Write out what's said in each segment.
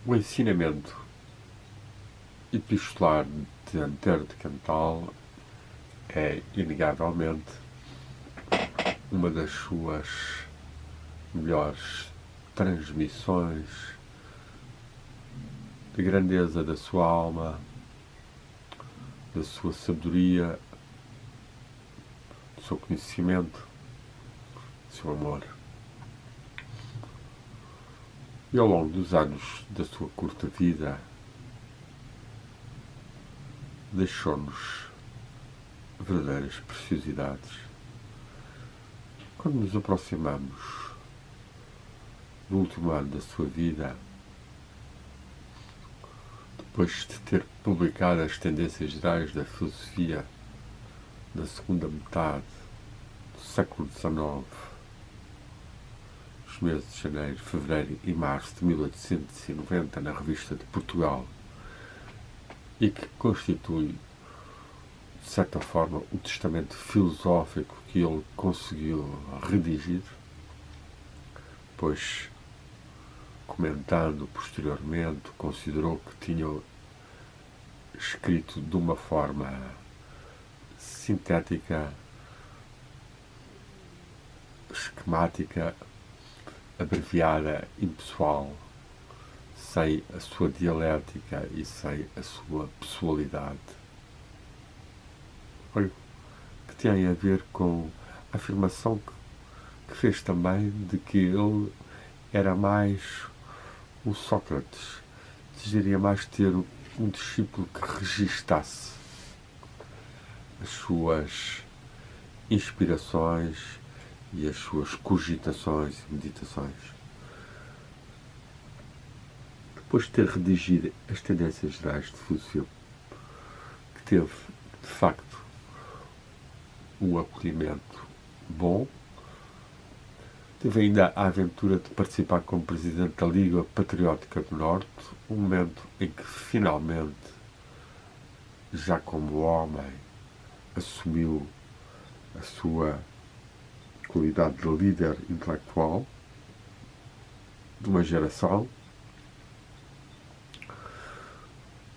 O ensinamento epistolar de Antero de Cantal é, inegavelmente, uma das suas melhores transmissões de grandeza da sua alma, da sua sabedoria, do seu conhecimento, do seu amor. E ao longo dos anos da sua curta vida, deixou-nos verdadeiras preciosidades. Quando nos aproximamos do último ano da sua vida, depois de ter publicado as tendências gerais da filosofia na segunda metade do século XIX, nos meses de janeiro, fevereiro e março de 1890, na Revista de Portugal, e que constitui, de certa forma, o testamento filosófico que ele conseguiu redigir, pois, comentando posteriormente, considerou que tinha escrito de uma forma sintética, esquemática, abreviada, impessoal, sem a sua dialética e sem a sua pessoalidade. Olha, que tem a ver com a afirmação que fez também de que ele era mais um Sócrates, desejaria mais ter um discípulo que registasse as suas inspirações e as suas cogitações e meditações. Depois de ter redigido as tendências gerais de filosofia, que teve, de facto, um acolhimento bom, teve ainda a aventura de participar como presidente da Liga Patriótica do Norte, um momento em que, finalmente, já como homem, assumiu a sua qualidade de líder intelectual de uma geração,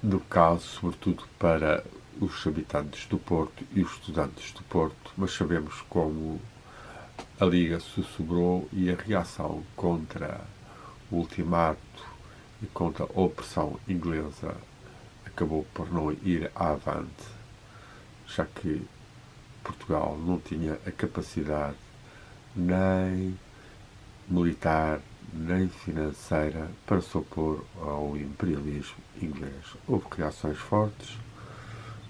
no caso, sobretudo, para os habitantes do Porto e os estudantes do Porto, mas sabemos como a Liga se sobrou e a reação contra o ultimato e contra a opressão inglesa acabou por não ir avante, já que Portugal não tinha a capacidade nem militar nem financeira para se opor ao imperialismo inglês. Houve reações fortes,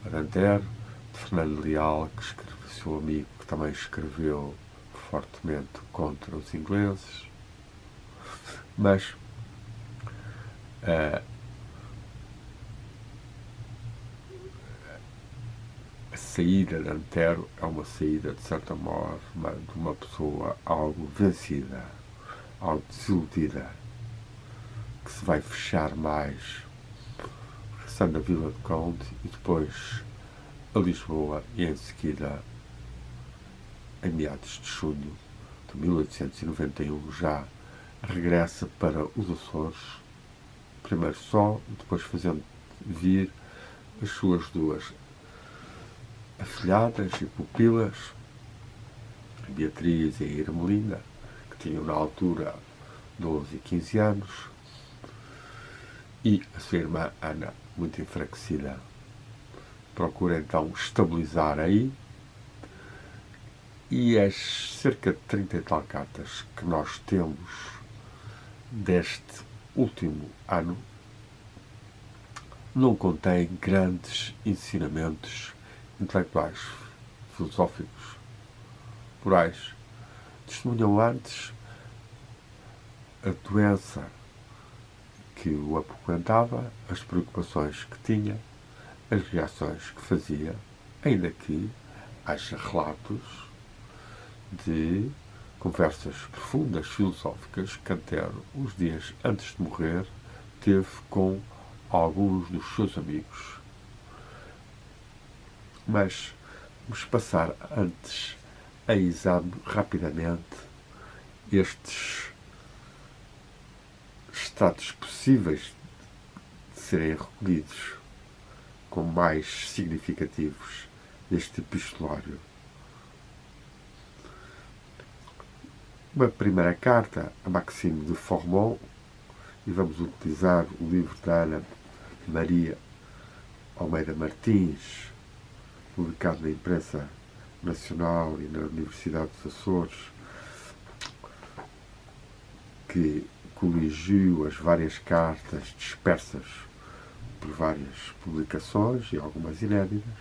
de Antero, de Fernando Leal, que escreveu, seu amigo, que também escreveu fortemente contra os ingleses, mas a saída de Antero é uma saída, de certa forma, de uma pessoa algo vencida, algo desiludida, que se vai fechar mais, regressando a Vila de Conde e depois a Lisboa, e em seguida, em meados de junho de 1891, já regressa para os Açores, primeiro só, depois fazendo vir as suas duas afilhadas e pupilas, Beatriz e Ermelinda, que tinham na altura 12 e 15 anos, e a sua irmã Ana, muito enfraquecida. Procura então estabilizar aí, e as cerca de 30 e tal cartas que nós temos deste último ano não contêm grandes ensinamentos intelectuais, filosóficos, morais. Testemunham antes a doença que o apoquentava, as preocupações que tinha, as reações que fazia, ainda que haja relatos de conversas profundas, filosóficas, que Antero, uns dias antes de morrer, teve com alguns dos seus amigos. Mas vamos passar antes a exame rapidamente estes estados possíveis serem recolhidos como mais significativos deste epistolário. Uma primeira carta a Maxime de Formont, e vamos utilizar o livro da Ana Maria Almeida Martins, publicado na imprensa nacional e na Universidade dos Açores, que coligiu as várias cartas dispersas por várias publicações e algumas inéditas.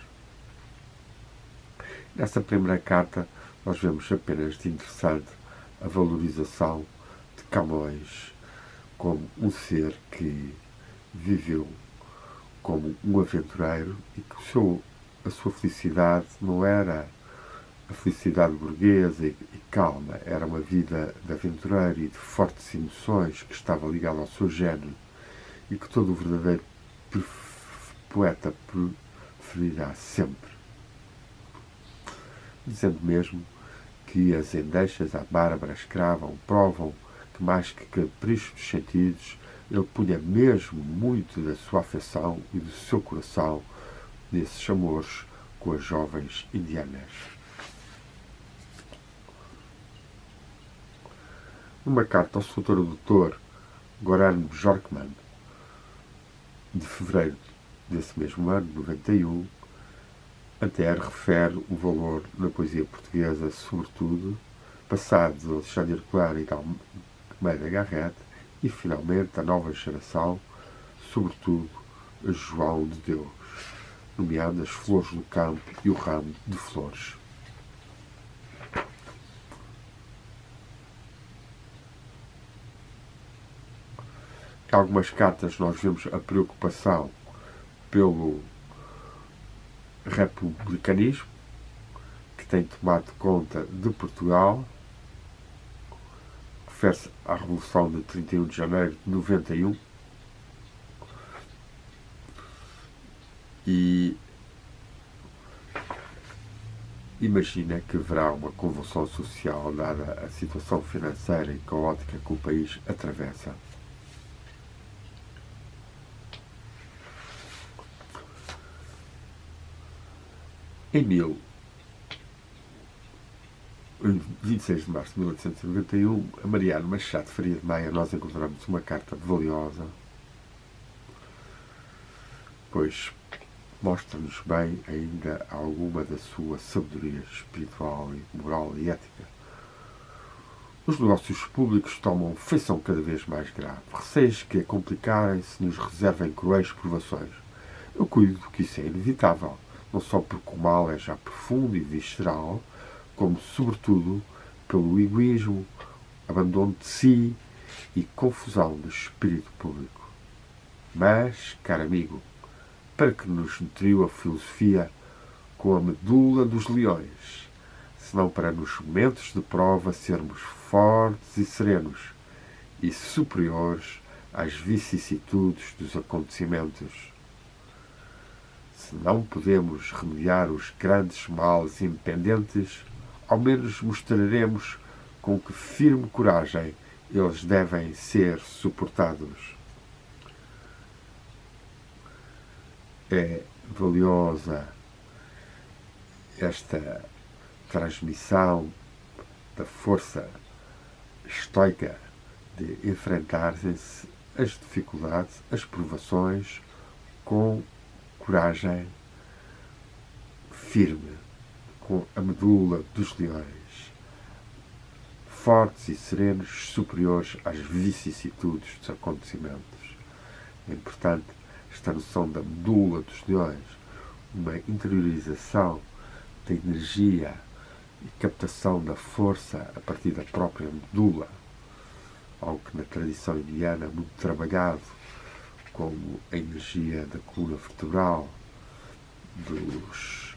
Nessa primeira carta nós vemos apenas de interessante a valorização de Camões como um ser que viveu como um aventureiro e que a sua felicidade não era a felicidade burguesa e calma, era uma vida de aventureiro e de fortes emoções que estava ligada ao seu género e que todo o verdadeiro poeta preferirá sempre. Dizendo mesmo que as endechas à bárbara escrava provam que mais que capricho dos sentidos, ele punha mesmo muito da sua afeição e do seu coração nesses amores com as jovens indianas. Numa carta ao seu tradutor, Goran Bjorkman, de fevereiro desse mesmo ano, 91, Anter refere o valor na poesia portuguesa, sobretudo, passado de Alexandre Claro e de Almeida Garrett, e finalmente a nova geração, sobretudo a João de Deus, nomeando as flores do campo e o ramo de flores. Em algumas cartas nós vemos a preocupação pelo republicanismo que tem tomado conta de Portugal. Refere-se à Revolução de 31 de janeiro de 91 e imagina que haverá uma convulsão social dada a situação financeira e caótica que o país atravessa. Em 26 de março de 1891, a Mariano Machado Faria de Maia, nós encontramos uma carta valiosa, pois mostra-nos bem ainda alguma da sua sabedoria espiritual, moral e ética. Os negócios públicos tomam feição cada vez mais grave. Receios que a complicarem-se nos reservem cruéis provações. Eu cuido que isso é inevitável, não só porque o mal é já profundo e visceral, como, sobretudo, pelo egoísmo, abandono de si e confusão do espírito público. Mas, caro amigo, para que nos nutriu a filosofia com a medula dos leões, senão para nos momentos de prova sermos fortes e serenos e superiores às vicissitudes dos acontecimentos. Se não podemos remediar os grandes males impendentes, ao menos mostraremos com que firme coragem eles devem ser suportados. É valiosa esta transmissão da força estoica de enfrentar-se as dificuldades, as provações, com coragem firme, com a medula dos leões, fortes e serenos, superiores às vicissitudes dos acontecimentos. É importante esta noção da medula dos leões, uma interiorização da energia e captação da força a partir da própria medula, algo que na tradição indiana é muito trabalhado, como a energia da coluna vertebral, dos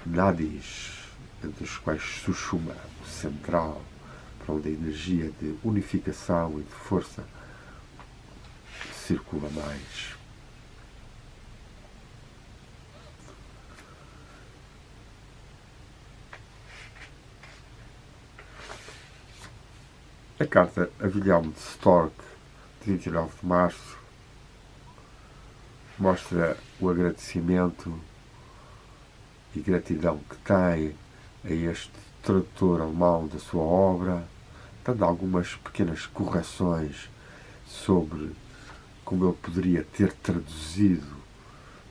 nadis, entre os quais Sushumna, o central, para onde a energia de unificação e de força circula mais. A carta a Wilhelm de Storck, de 29 de março, mostra o agradecimento e gratidão que tem a este tradutor alemão da sua obra, dando algumas pequenas correções sobre como ele poderia ter traduzido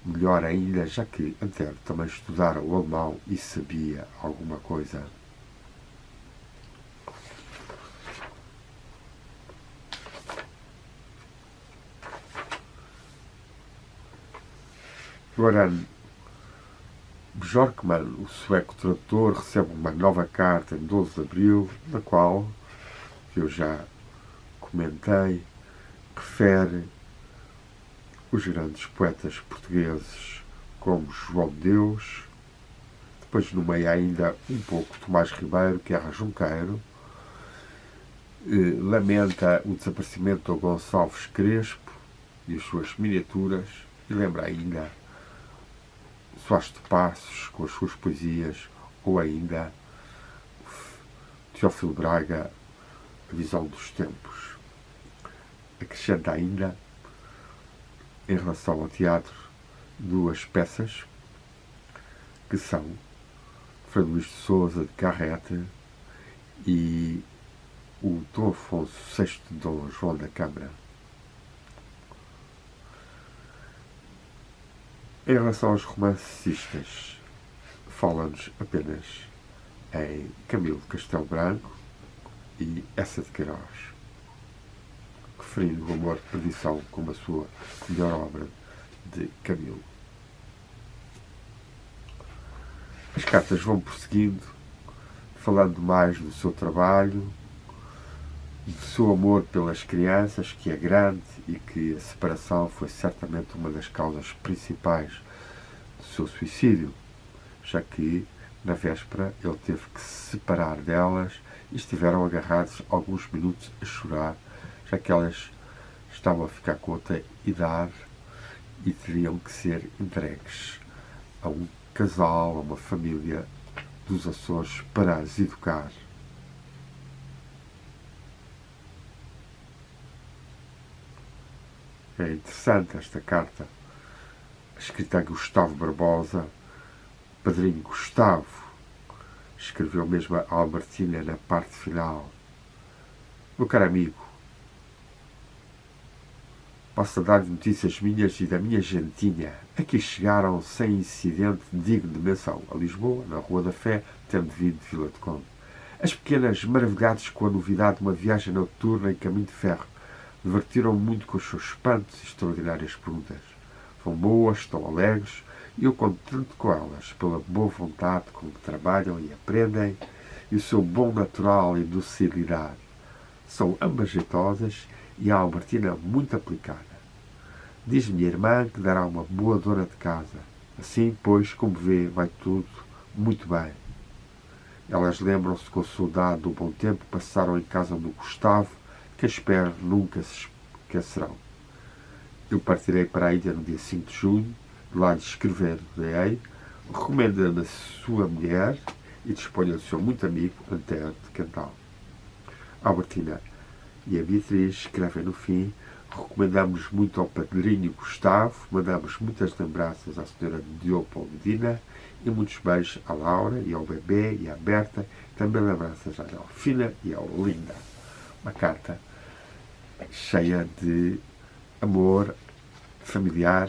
melhor ainda, já que Antero também estudara o alemão e sabia alguma coisa. Goran Björkman, o sueco tradutor, recebe uma nova carta em 12 de abril, na qual, que eu já comentei, refere os grandes poetas portugueses como João de Deus, depois nomeia ainda um pouco Tomás Ribeiro, Guerra Junqueiro, lamenta o desaparecimento de Gonçalves Crespo e as suas miniaturas, e lembra ainda Soares de Passos com as suas poesias, ou ainda Teófilo Braga, A Visão dos Tempos. Acrescenta ainda, em relação ao teatro, duas peças que são Frei Luís de Sousa de Carrete e o Dom Afonso VI de Dom João da Câmara. Em relação aos romancistas, fala-nos apenas em Camilo de Castelo Branco e Eça de Queiroz, referindo o Amor de Perdição como a sua melhor obra de Camilo. As cartas vão prosseguindo, falando mais do seu trabalho, do seu amor pelas crianças, que é grande e que a separação foi certamente uma das causas principais do seu suicídio, já que, na véspera, ele teve que se separar delas e estiveram agarrados alguns minutos a chorar, já que elas estavam a ficar com outra idade e teriam que ser entregues a um casal, a uma família dos Açores para as educar. É interessante esta carta, escrita a Gustavo Barbosa, padrinho Gustavo, escreveu mesmo a Albertina na parte final. Meu caro amigo, posso dar notícias minhas e da minha gentinha. Aqui chegaram sem incidente digno de menção a Lisboa, na Rua da Fé, tendo vindo de Vila de Conde. As pequenas, maravilhadas com a novidade de uma viagem noturna em caminho de ferro, divertiram-me muito com os seus espantos e extraordinárias perguntas. São boas, estão alegres, e eu contento com elas, pela boa vontade com que trabalham e aprendem, e o seu bom natural e docilidade. São ambas jeitosas e a Albertina muito aplicada. Diz minha irmã que dará uma boa dona de casa. Assim, pois, como vê, vai tudo muito bem. Elas lembram-se com saudade do bom tempo que passaram em casa do Gustavo, que espero nunca se esquecerão. Eu partirei para a ilha no dia 5 de junho, de lá lhe escrever-lhe, recomendando a sua mulher e disponha do seu muito amigo Antero de Cantal. Albertina e a Beatriz escrevem no fim: recomendamos muito ao padrinho Gustavo, mandamos muitas lembranças à senhora Diopo Medina e muitos beijos à Laura e ao bebê e à Berta, também lembranças à Delfina e ao Linda. Uma carta cheia de amor familiar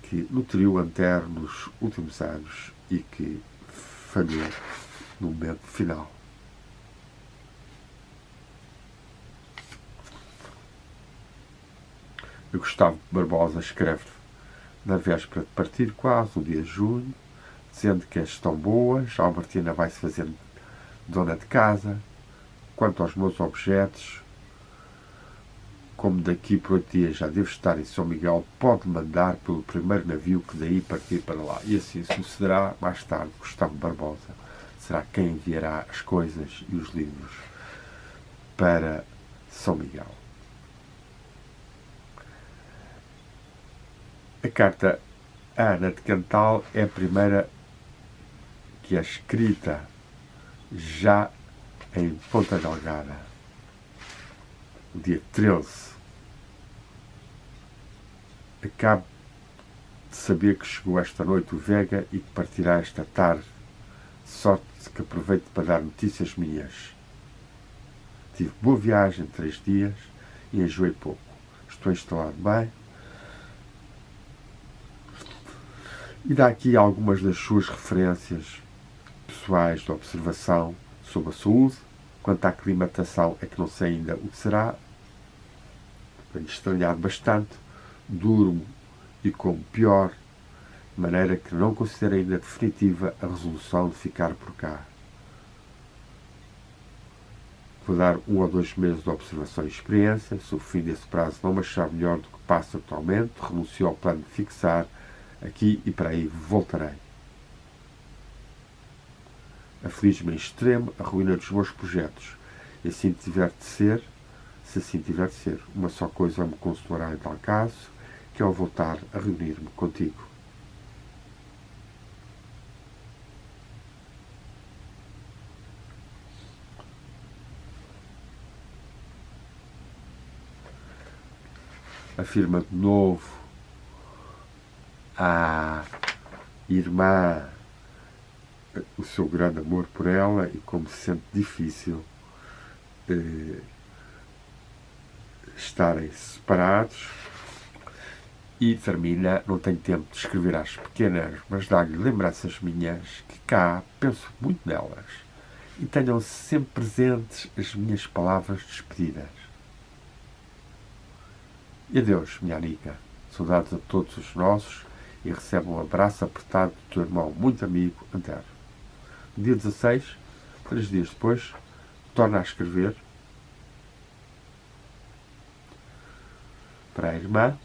que nutriu Antero nos últimos anos e que falhou no momento final. E Gustavo Barbosa escreve na véspera de partir, quase no dia de junho, dizendo que as estão boas, a Albertina vai-se fazendo dona de casa. Quanto aos meus objetos, como daqui por 8 dias já devo estar em São Miguel, pode mandar pelo primeiro navio que daí partir para lá. E assim sucederá mais tarde. Gustavo Barbosa será quem enviará as coisas e os livros para São Miguel. A carta a Ana de Cantal é a primeira que é escrita já em Ponta Delgada, no dia 13. Acabo de saber que chegou esta noite o Vega e que partirá esta tarde, de sorte que aproveito para dar notícias minhas. Tive boa viagem de 3 dias e enjoei pouco. Estou instalado bem. E dá aqui algumas das suas referências pessoais de observação sobre a saúde. Quanto à aclimatação, é que não sei ainda o que será. Tenho estranhado bastante. Durmo e como pior, de maneira que não considero ainda definitiva a resolução de ficar por cá. Vou dar 1 ou 2 meses de observação e experiência. Se o fim desse prazo não me achar melhor do que passo atualmente, renuncio ao plano de fixar aqui e para aí voltarei. Aflige-me em extremo a ruína dos meus projetos. E assim tiver de ser, se assim tiver de ser, uma só coisa me consolará em tal caso, que é o voltar a reunir-me contigo. Afirma de novo à irmã o seu grande amor por ela e como se sente difícil estarem separados, e termina: não tenho tempo de escrever às pequenas, mas dá-lhe lembranças minhas que cá penso muito nelas e tenham sempre presentes as minhas palavras de despedidas. E adeus, minha Anica. Saudades a todos os nossos e recebe um abraço apertado do teu irmão muito amigo, Antero. No dia 16, 3 dias depois, torna a escrever para a irmã,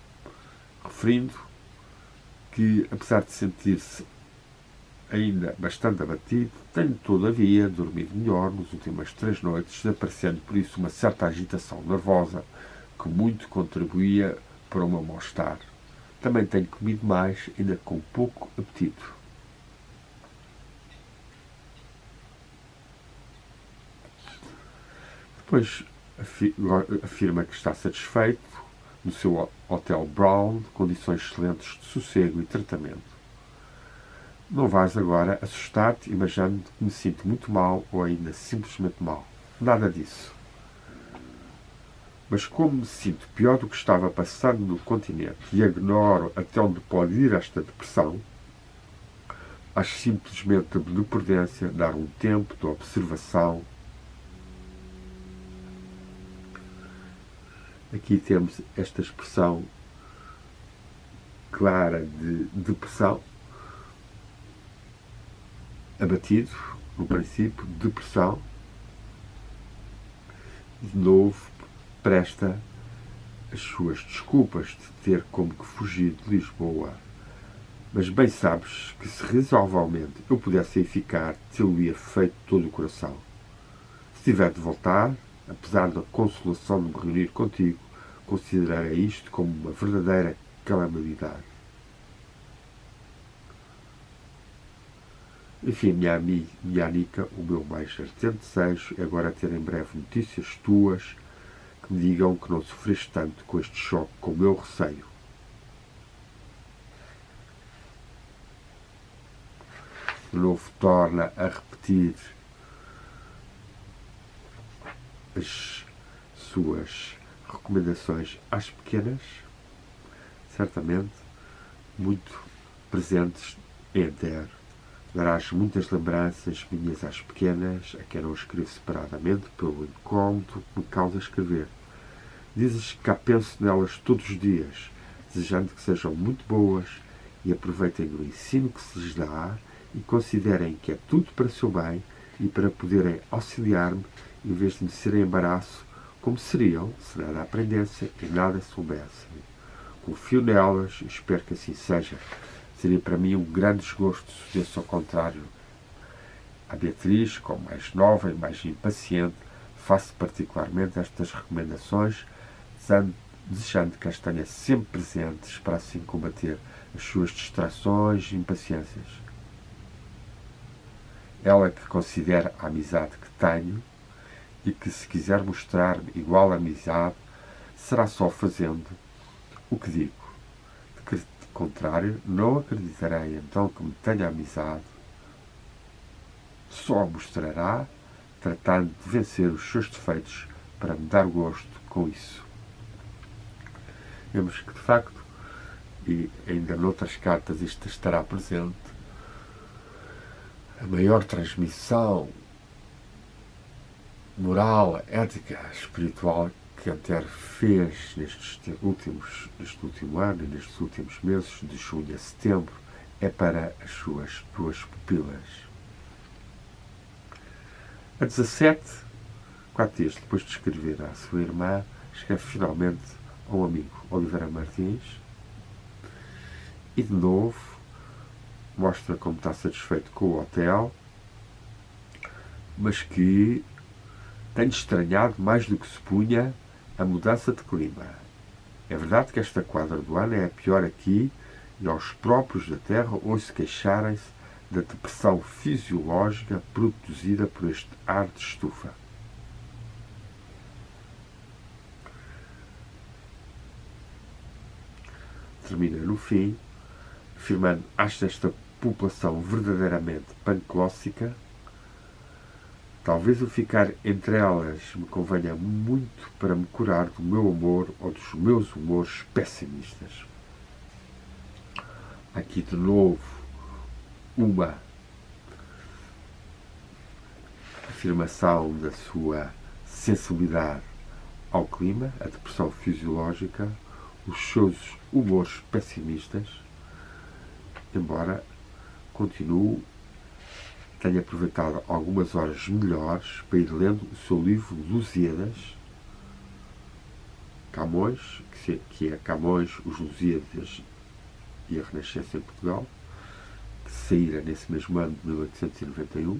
referindo que, apesar de sentir-se ainda bastante abatido, tenho todavia dormido melhor nas últimas 3 noites, desaparecendo por isso uma certa agitação nervosa que muito contribuía para o meu mal-estar. Também tenho comido mais, ainda com pouco apetite. Depois afirma que está satisfeito no seu Hotel Brown, de condições excelentes de sossego e tratamento. Não vais agora assustar-te imaginando que me sinto muito mal ou ainda simplesmente mal. Nada disso. Mas como me sinto pior do que estava passando no continente e ignoro até onde pode ir esta depressão, acho simplesmente de prudência dar um tempo de observação. Aqui temos esta expressão clara de depressão, abatido, no princípio, depressão. De novo, presta as suas desculpas de ter como que fugido de Lisboa. Mas bem sabes que se razoavelmente eu pudesse aí ficar, te-lo-ia feito todo o coração. Se tiver de voltar, apesar da consolação de me reunir contigo, considerarei isto como uma verdadeira calamidade. Enfim, minha Anica, o meu mais ardente desejo é agora ter em breve notícias tuas que me digam que não sofreste tanto com este choque como eu receio. De novo torna a repetir as suas recomendações às pequenas, certamente muito presentes em Antero. Darás muitas lembranças minhas às pequenas, a quem não escrevo separadamente, pelo incómodo que me causa escrever. Dizes que cá penso nelas todos os dias, desejando que sejam muito boas e aproveitem o ensino que se lhes dá e considerem que é tudo para o seu bem e para poderem auxiliar-me em vez de me serem embaraço, como seriam se nada aprendessem e nada soubessem. Confio nelas e espero que assim seja. Seria para mim um grande desgosto se sucedesse ao contrário. A Beatriz, como mais nova e mais impaciente, faço particularmente estas recomendações, desejando que as tenha sempre presentes para assim combater as suas distrações e impaciências. Ela que considera a amizade que tenho e que, se quiser mostrar-me igual amizade, será só fazendo o que digo. contrário, não acreditarei então que me tenha amizade, só mostrará, tratando de vencer os seus defeitos para me dar gosto com isso. Vemos que, de facto, e ainda noutras cartas isto estará presente, a maior transmissão moral, ética, espiritual que Antero fez neste último ano e nestes últimos meses, de junho a setembro, é para as suas duas pupilas. A 17, 4 dias depois de escrever à sua irmã, escreve finalmente a um amigo, Oliveira Martins, e de novo mostra como está satisfeito com o hotel, mas que tem estranhado mais do que se punha a mudança de clima. É verdade que esta quadra do ano é a pior aqui e aos próprios da Terra ouço queixarem-se da depressão fisiológica produzida por este ar de estufa. Termina no fim, afirmando: acho esta população verdadeiramente panclóssica. Talvez o ficar entre elas me convenha muito para me curar do meu humor ou dos meus humores pessimistas. Aqui de novo uma afirmação da sua sensibilidade ao clima, a depressão fisiológica, os seus humores pessimistas, embora continue, tenha aproveitado algumas horas melhores para ir lendo o seu livro Lusíadas, Camões, que é Camões, os Lusíadas e a Renascença em Portugal, que saíra nesse mesmo ano de 1891,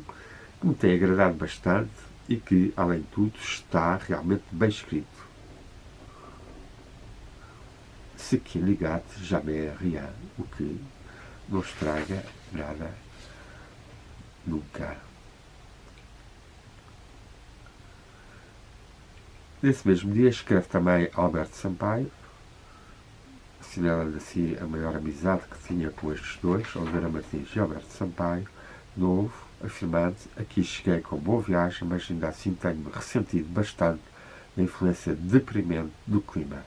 que me tem agradado bastante e que, além de tudo, está realmente bem escrito. Ce qui ne gâte jamais rien, o que não estraga nada nunca. Nesse mesmo dia escreve também Alberto Sampaio, assinalando assim a maior amizade que tinha com estes dois, Oliveira Martins e Alberto Sampaio, novo, afirmando: aqui cheguei com boa viagem, mas ainda assim tenho-me ressentido bastante da influência deprimente do clima.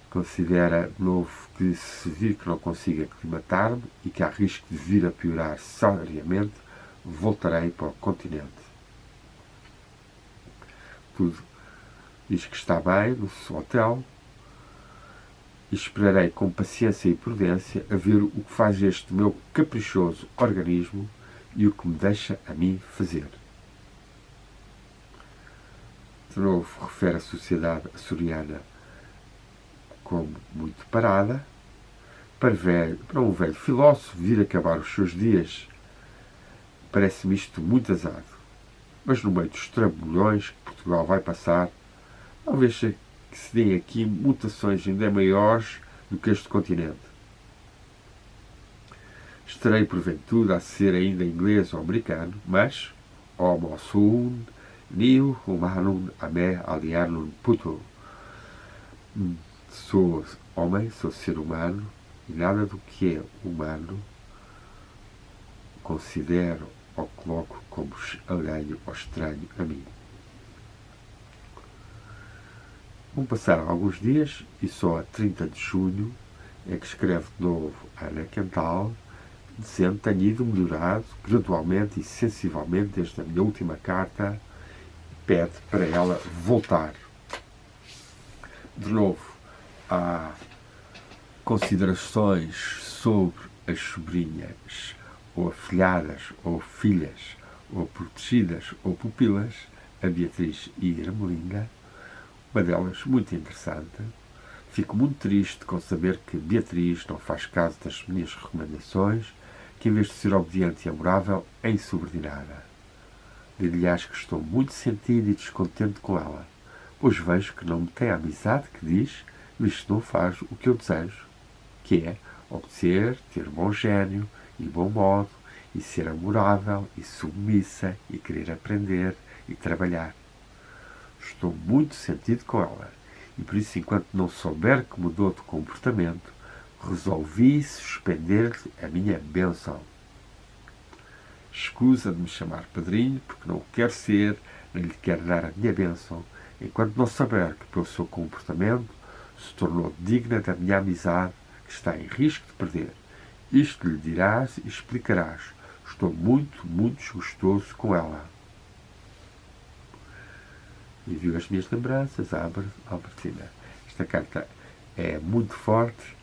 Considera, de novo, que se vir que não consigo aclimatar-me e que há risco de vir a piorar seriamente, voltarei para o continente. Tudo diz que está bem no seu hotel e esperarei com paciência e prudência a ver o que faz este meu caprichoso organismo e o que me deixa a mim fazer. De novo, refere a sociedade açoriana como muito parada. Para um velho filósofo vir acabar os seus dias, parece-me isto muito azado. Mas no meio dos trambolhões que Portugal vai passar, talvez que se deem aqui mutações ainda maiores do que este continente. Estarei porventura a ser ainda inglês ou americano, mas homo sum nihil humanum a me alienum puto. Sou homem, sou ser humano, e nada do que é humano considero ou coloco como alheio ou estranho a mim. Vão passar alguns dias e só a 30 de junho é que escreve de novo Ana Quental, dizendo: tenho ido melhorado gradualmente e sensivelmente desde a minha última carta, e pede para ela voltar. De novo, há considerações sobre as sobrinhas, ou afilhadas, ou filhas, ou protegidas, ou pupilas, a Beatriz e a Ermelinda. Uma delas muito interessante. Fico muito triste com saber que Beatriz não faz caso das minhas recomendações, que em vez de ser obediente e amorável, é insubordinada. Digo-lhe que estou muito sentido e descontente com ela, pois vejo que não me tem a amizade que diz, visto que não faz o que eu desejo, que é obedecer, ter bom gênio e bom modo, e ser amorável e submissa, e querer aprender e trabalhar. Estou muito sentido com ela. E por isso, enquanto não souber que mudou de comportamento, resolvi suspender-lhe a minha bênção. Escusa de me chamar padrinho, porque não o quero ser, nem lhe quero dar a minha bênção, enquanto não saber que, pelo seu comportamento, se tornou digna da minha amizade, que está em risco de perder. Isto lhe dirás e explicarás. Estou muito, muito desgostoso com ela. Envio as minhas lembranças à Albertina. Esta carta é muito forte,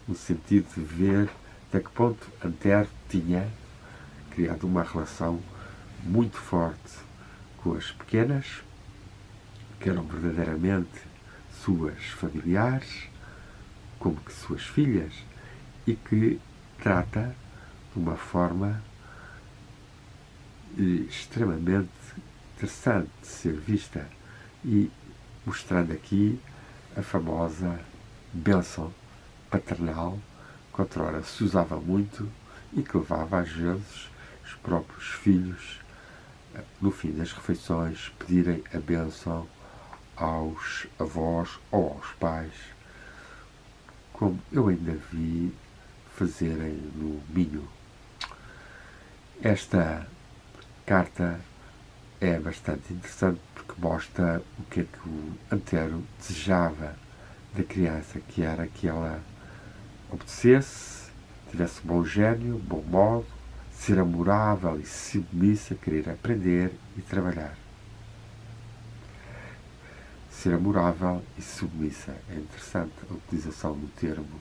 no sentido de ver até que ponto Antero tinha criado uma relação muito forte com as pequenas, que eram verdadeiramente suas familiares, como que suas filhas, e que trata de uma forma extremamente interessante de ser vista, e mostrando aqui a famosa bênção paternal que outrora se usava muito e que levava às vezes os próprios filhos, no fim das refeições, pedirem a bênção aos avós ou aos pais, como eu ainda vi fazerem no Minho. Esta carta é bastante interessante porque mostra o que é que o Antero desejava da criança, que era que ela obedecesse, tivesse bom gênio, bom modo, ser amorável e submissa, querer aprender e trabalhar. Ser amorável e submissa. É interessante a utilização do termo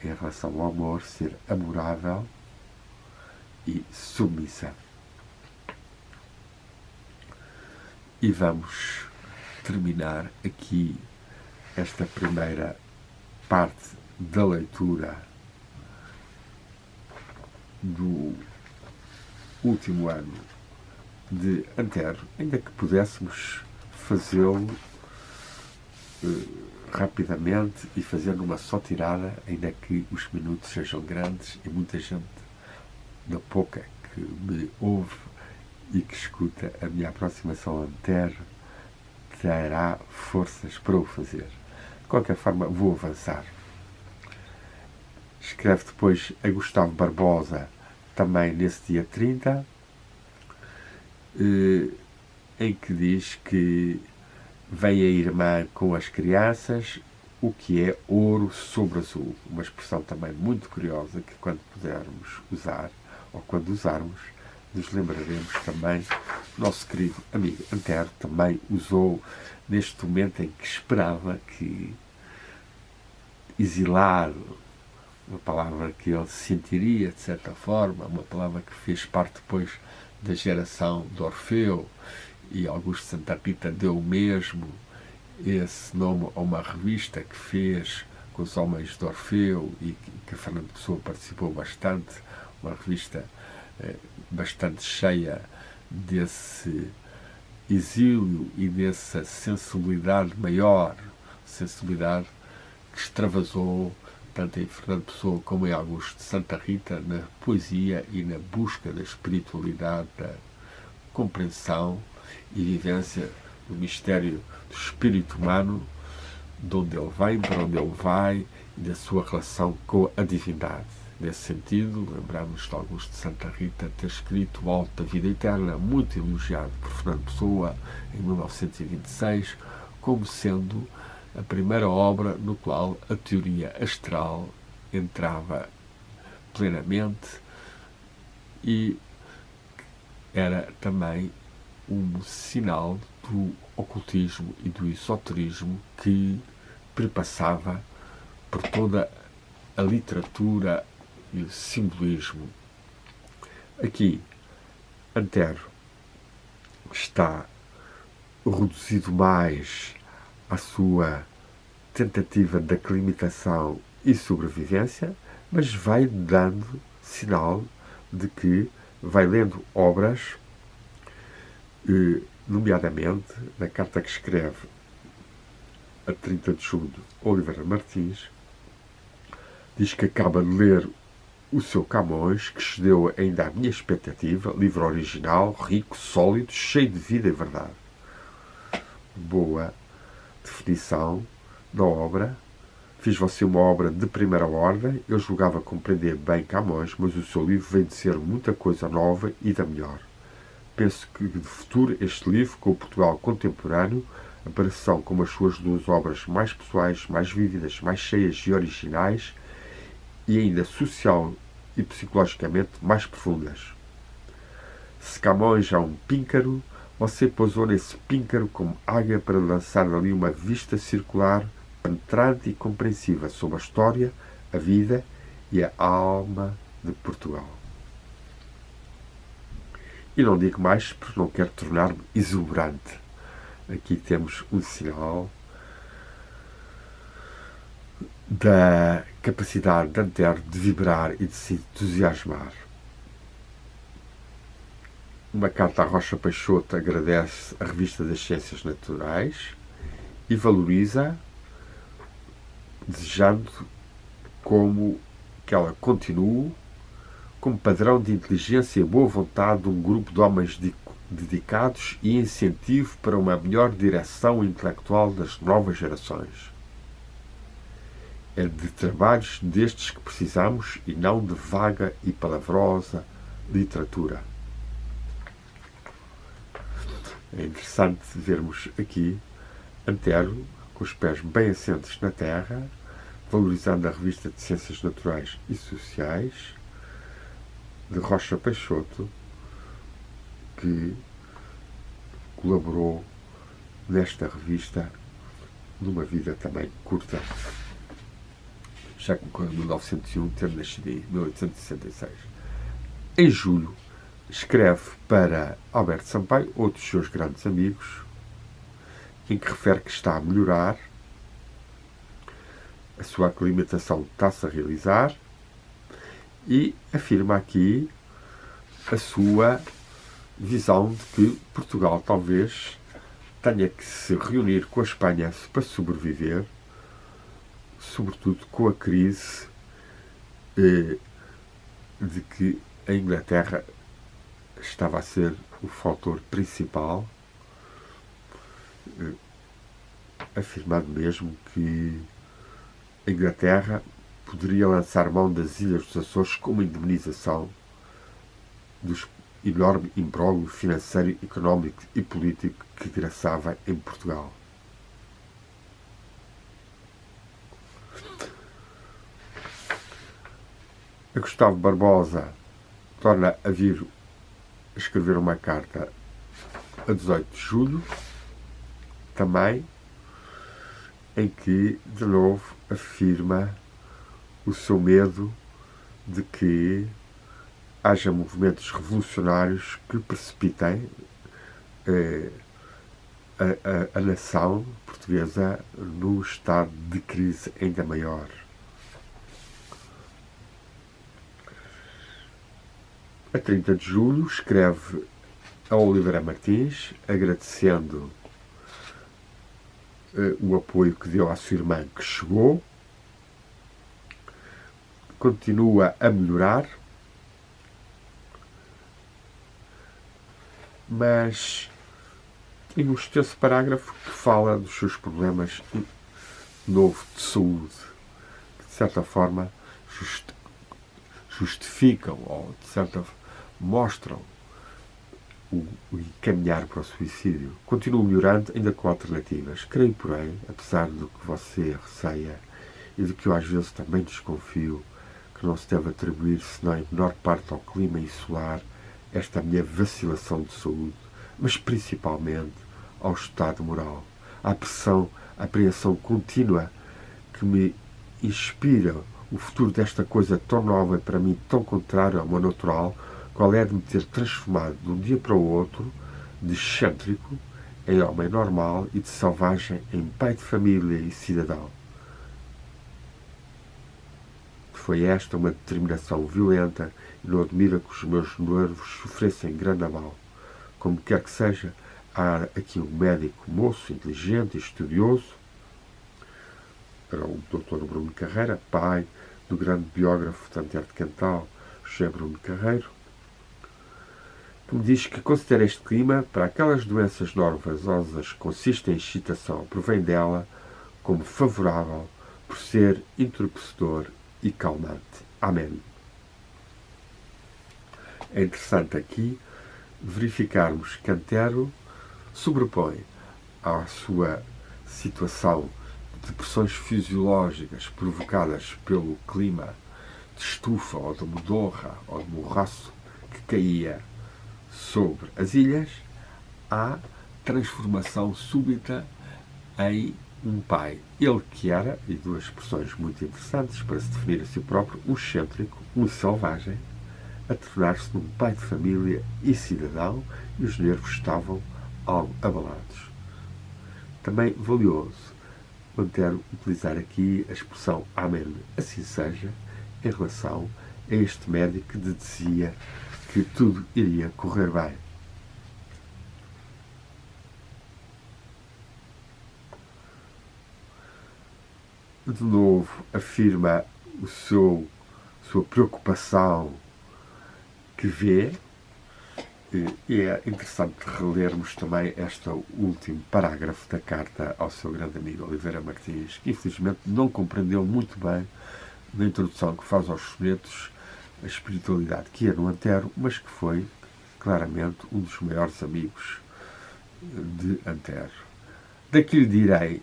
em relação ao amor, ser amorável e submissa. E vamos terminar aqui esta primeira parte da leitura do último ano de Antero, ainda que pudéssemos fazê-lo rapidamente e fazer numa só tirada, ainda que os minutos sejam grandes e muita gente, da pouca que me ouve e que escuta a minha aproximação a Antero, terá forças para o fazer. De qualquer forma, vou avançar. Escreve depois a Gustavo Barbosa, também nesse dia 30, em que diz que vem a irmã com as crianças, o que é ouro sobre azul. Uma expressão também muito curiosa que, quando pudermos usar, ou quando usarmos, nos lembraremos também. Nosso querido amigo Antero também usou neste momento em que esperava que exilado, uma palavra que ele sentiria de certa forma, uma palavra que fez parte depois da geração de Orfeu, e Augusto Santa Rita deu mesmo esse nome a uma revista que fez com os homens de Orfeu e que a Fernando Pessoa participou bastante, uma revista bastante cheia desse exílio e dessa sensibilidade maior, sensibilidade que extravasou tanto em Fernando Pessoa como em Augusto de Santa Rita na poesia e na busca da espiritualidade, da compreensão e vivência do mistério do espírito humano, de onde ele vem, para onde ele vai, e da sua relação com a divindade. Nesse sentido, lembramos de Augusto de Santa Rita ter escrito O Alto da Vida Eterna, muito elogiado por Fernando Pessoa, em 1926, como sendo a primeira obra no qual a teoria astral entrava plenamente, e era também um sinal do ocultismo e do esoterismo que perpassava por toda a literatura e o simbolismo. Aqui, Antero está reduzido mais à sua tentativa de aclimatação e sobrevivência, mas vai dando sinal de que vai lendo obras, nomeadamente na carta que escreve a 30 de julho Oliveira Martins, diz que acaba de ler o seu Camões, que excedeu ainda a minha expectativa, livro original, rico, sólido, cheio de vida e verdade. boa definição da obra. Fiz você uma obra de primeira ordem. Eu julgava compreender bem Camões, mas o seu livro vem dizer muita coisa nova e da melhor. Penso que de futuro este livro, com o Portugal contemporâneo, aparecerão como as suas duas obras mais pessoais, mais vívidas, mais cheias e originais e ainda social e psicologicamente mais profundas. Se Camões é um píncaro, você pousou nesse píncaro como águia para lançar ali uma vista circular, penetrante e compreensiva sobre a história, a vida e a alma de Portugal. E não digo mais porque não quero tornar-me exuberante. Aqui temos um sinal da capacidade de Antero de vibrar e de se entusiasmar. Uma carta à Rocha Peixoto agradece a Revista das Ciências Naturais e valoriza, desejando como que ela continue como padrão de inteligência e boa vontade de um grupo de homens dedicados e incentivo para uma melhor direção intelectual das novas gerações. É de trabalhos destes que precisamos e não de vaga e palavrosa literatura. É interessante vermos aqui Antero, com os pés bem assentes na terra, valorizando a Revista de Ciências Naturais e Sociais, de Rocha Peixoto, que colaborou nesta revista numa vida também curta, já que em 1901 ter nascido em 1866. Em julho, escreve para Alberto Sampaio, outro dos seus grandes amigos, em que refere que está a melhorar, a sua aclimatação está-se a realizar, e afirma aqui a sua visão de que Portugal talvez tenha que se reunir com a Espanha para sobreviver, sobretudo com a crise de que a Inglaterra estava a ser o fator principal, afirmando mesmo que a Inglaterra poderia lançar mão das Ilhas dos Açores como indemnização do enorme imbróglio financeiro, económico e político que graçava em Portugal. A Gustavo Barbosa torna a vir a escrever uma carta a 18 de julho, também, em que, de novo, afirma o seu medo de que haja movimentos revolucionários que precipitem a nação portuguesa num estado de crise ainda maior. A 30 de julho escreve a Oliveira Martins, agradecendo o apoio que deu à sua irmã que chegou, continua a melhorar, mas tem um extenso parágrafo que fala dos seus problemas novo de saúde, que de certa forma justificam ou de certa forma mostram o encaminhar para o suicídio. Continuo melhorando, ainda com alternativas. Creio, porém, apesar do que você receia e do que eu às vezes também desconfio, que não se deve atribuir, senão em menor parte ao clima insular, esta minha vacilação de saúde, mas principalmente ao estado moral, à pressão, à apreensão contínua que me inspira o futuro desta coisa tão nova e para mim tão contrária ao meu natural, qual é de me ter transformado de um dia para o outro de excêntrico em homem normal e de selvagem em pai de família e cidadão. Foi esta uma determinação violenta e não admira que os meus nervos sofressem grande mal. Como quer que seja, há aqui um médico moço, inteligente e estudioso, era o Dr. Bruno Carreira, pai do grande biógrafo de Antero de Quental, José Bruno Carreiro, que me diz que considera este clima para aquelas doenças nervosas que consistem em excitação, provém dela como favorável por ser entorpecedor e calmante. Amém. É interessante aqui verificarmos que Antero sobrepõe à sua situação de pressões fisiológicas provocadas pelo clima de estufa ou de modorra ou de morraço que caía sobre as ilhas, à transformação súbita em um pai. Ele que era, e duas expressões muito interessantes para se definir a si próprio, um excêntrico, um selvagem, a tornar-se num pai de família e cidadão, e os nervos estavam algo abalados. Também valioso Antero utilizar aqui a expressão amém, assim seja, em relação a este médico que dizia que tudo iria correr bem. De novo, afirma sua preocupação que vê, e é interessante relermos também este último parágrafo da carta ao seu grande amigo Oliveira Martins, que infelizmente não compreendeu muito bem na introdução que faz aos sonetos a espiritualidade que ia no Antero, mas que foi claramente um dos maiores amigos de Antero. Daqui lhe direi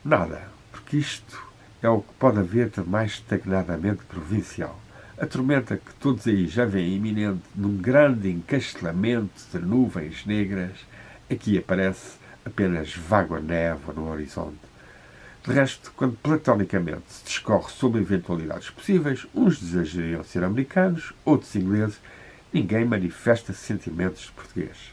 nada, porque isto é o que pode haver de mais estagnadamente provincial. A tormenta que todos aí já veem iminente num grande encastelamento de nuvens negras, aqui aparece apenas vaga névoa no horizonte. De resto, quando platonicamente se discorre sobre eventualidades possíveis, uns desejariam ser americanos, outros ingleses, ninguém manifesta sentimentos de português.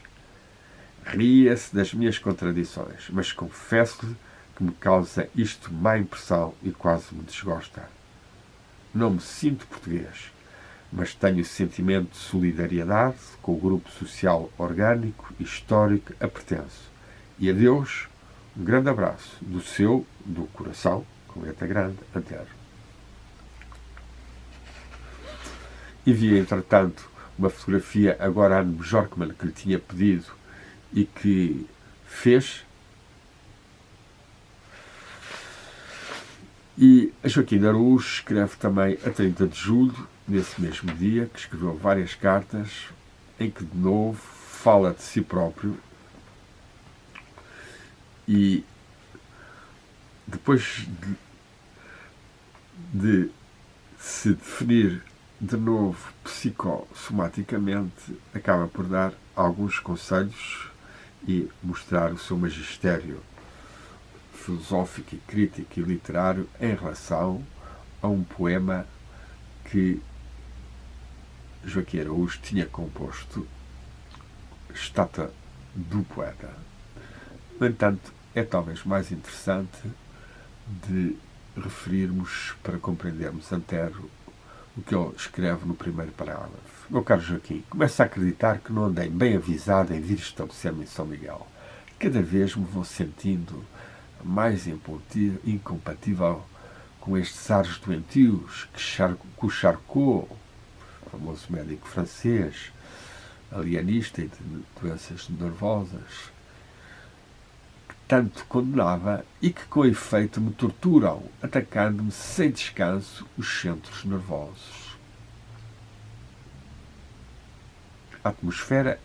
Ria-se das minhas contradições, mas confesso-lhe que me causa isto má impressão e quase me desgosta. Não me sinto português, mas tenho o sentimento de solidariedade com o grupo social orgânico e histórico a pertenço. E a Deus, um grande abraço do coração, com letra grande, Antero. Enviei, entretanto, uma fotografia agora a Anne Bjorkman que lhe tinha pedido e que fez. E a Joaquina Araújo escreve também a 30 de julho, nesse mesmo dia, que escreveu várias cartas em que, de novo, fala de si próprio e, depois de se definir de novo psicossomaticamente, acaba por dar alguns conselhos e mostrar o seu magistério filosófico e crítico e literário em relação a um poema que Joaquim Araújo tinha composto, Estátua do Poeta. No entanto, é talvez mais interessante de referirmos, para compreendermos Antero, o que ele escreve no primeiro parágrafo. Meu caro Joaquim, começo a acreditar que não andei bem avisado em vir estabelecer-me em São Miguel. Cada vez me vou sentindo mais incompatível com estes ares doentios que o Charcot, famoso médico francês, alienista e de doenças nervosas, que tanto condenava e que com efeito me torturam, atacando-me sem descanso os centros nervosos. A atmosfera é